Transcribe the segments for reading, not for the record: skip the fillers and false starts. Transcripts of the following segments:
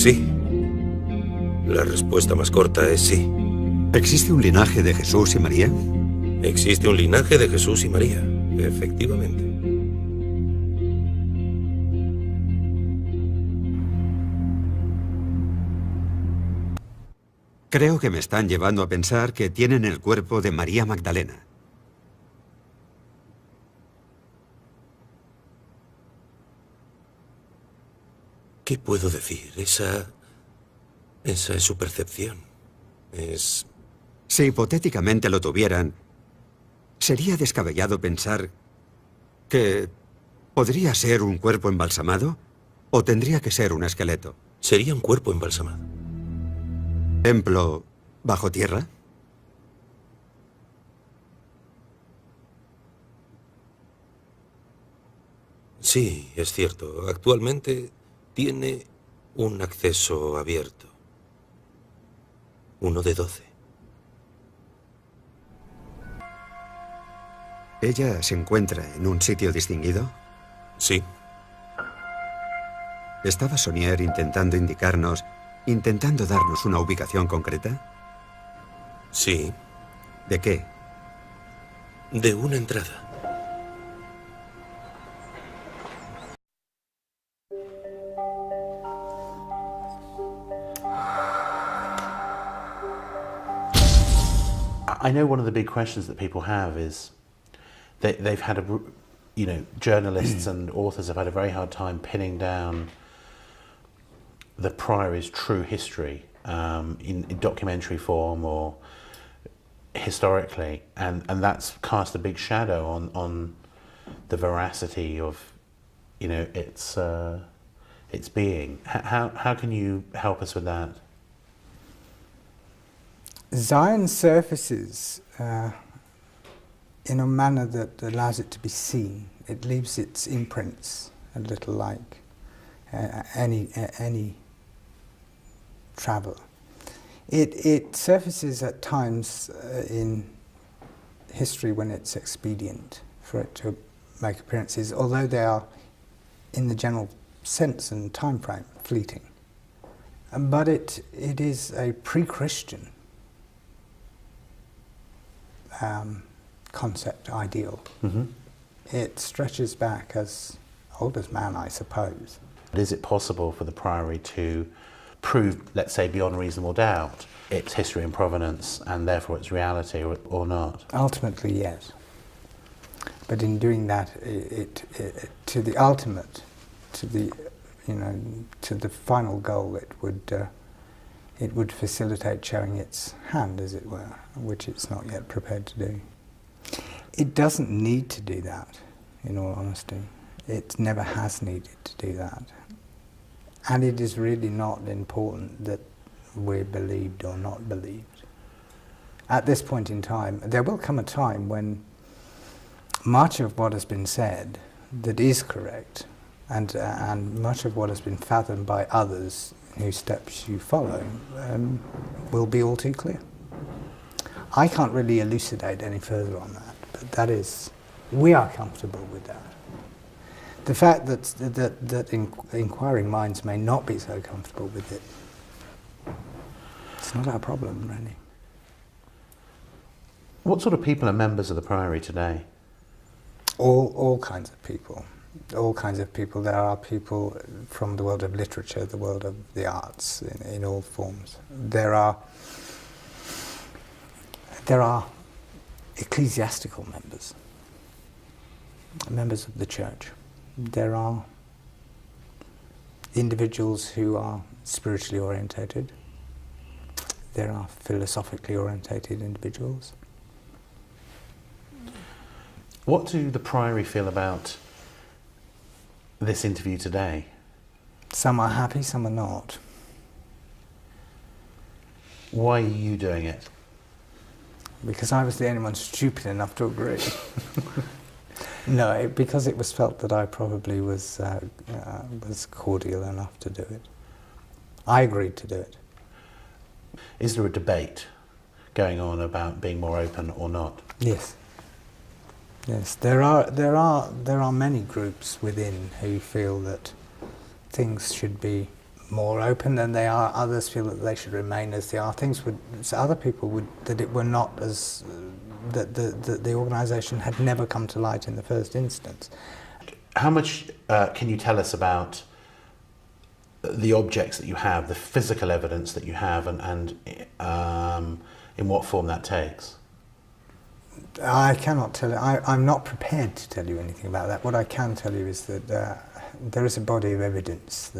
Sí. La respuesta más corta es sí. ¿Existe un linaje de Jesús y María? Existe un linaje de Jesús y María, efectivamente. Creo que me están llevando a pensar que tienen el cuerpo de María Magdalena. ¿Qué puedo decir? Esa es su percepción. Si hipotéticamente lo tuvieran, ¿sería descabellado pensar que podría ser un cuerpo embalsamado o tendría que ser un esqueleto? Sería un cuerpo embalsamado. ¿Templo bajo tierra? Sí, es cierto. Actualmente tiene un acceso abierto. Uno de 12. ¿Ella se encuentra en un sitio distinguido? Sí. ¿Estaba Sonier intentando indicarnos, intentando darnos una ubicación concreta? Sí. ¿De qué? De una entrada. I know one of the big questions that people have is they've had journalists and authors have had a very hard time pinning down the Priory's true history in documentary form or historically, and that's cast a big shadow on the veracity of its being. How can you help us with that? Zion surfaces in a manner that allows it to be seen. It leaves its imprints a little like any travel. It surfaces at times in history when it's expedient for it to make appearances, although they are, in the general sense and time frame, fleeting. But it is a pre-Christian concept, ideal. Mm-hmm. It stretches back as old as man, I suppose. Is it possible for the Priory to prove, let's say, beyond reasonable doubt, its history and provenance, and therefore its reality, or not? Ultimately, yes. But in doing that, to the final goal, it would facilitate showing its hand, as it were, which it's not yet prepared to do. It doesn't need to do that, in all honesty. It never has needed to do that. And it is really not important that we're believed or not believed. At this point in time, there will come a time when much of what has been said that is correct, and much of what has been fathomed by others whose steps you follow will be all too clear. I can't really elucidate any further on that, but that is, we are comfortable with that. The fact that inquiring minds may not be so comfortable with it, it's not our problem, really. What sort of people are members of the Priory today? All kinds of people. All kinds of people. There are people from the world of literature, the world of the arts, in all forms. There are ecclesiastical members, members of the church. There are individuals who are spiritually orientated. There are philosophically orientated individuals. What do the Priory feel about this interview today? Some are happy, some are not. Why are you doing it? Because I was the only one stupid enough to agree. No, because it was felt that I probably was cordial enough to do it. I agreed to do it. Is there a debate going on about being more open or not? Yes. Yes, there are many groups within who feel that things should be more open than they are. Others feel that they should remain as they are. Other people would that it were not as that the organisation had never come to light in the first instance. How much can you tell us about the objects that you have, the physical evidence that you have, and in what form that takes? I cannot tell you. I'm not prepared to tell you anything about that. What I can tell you is that there is a body of evidence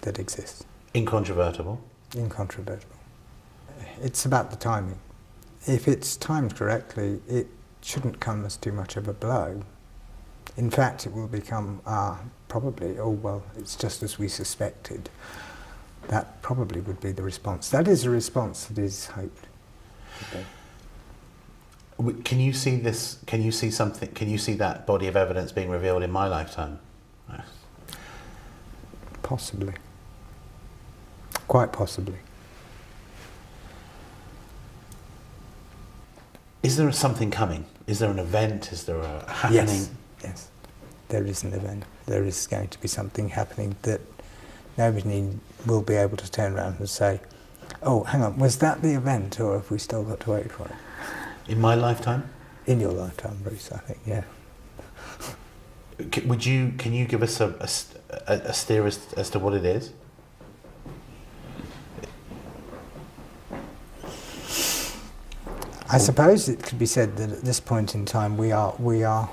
that exists. Incontrovertible? Incontrovertible. It's about the timing. If it's timed correctly, it shouldn't come as too much of a blow. In fact, it will become probably, oh well, it's just as we suspected. That probably would be the response. That is a response that is hoped. Can you see this? Can you see something? Can you see that body of evidence being revealed in my lifetime? Possibly. Quite possibly. Is there something coming? Is there an event? Is there a happening? Yes, there is an event. There is going to be something happening that nobody will be able to turn around and say, oh, hang on, was that the event, or have we still got to wait for it? In my lifetime? In your lifetime, Bruce, I think, yeah. Can you give us a steer as to what it is? I suppose it could be said that at this point in time we are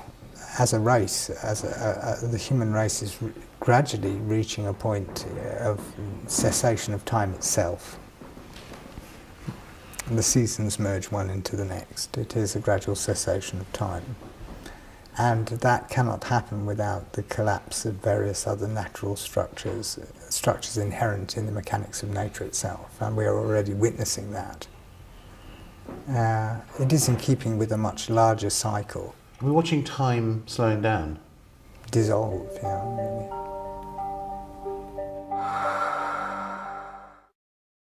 as a race, the human race is gradually reaching a point of cessation of time itself. And the seasons merge one into the next. It is a gradual cessation of time. And that cannot happen without the collapse of various other natural structures inherent in the mechanics of nature itself. And we are already witnessing that. It is in keeping with a much larger cycle. We're watching time slowing down. Dissolve, yeah, really.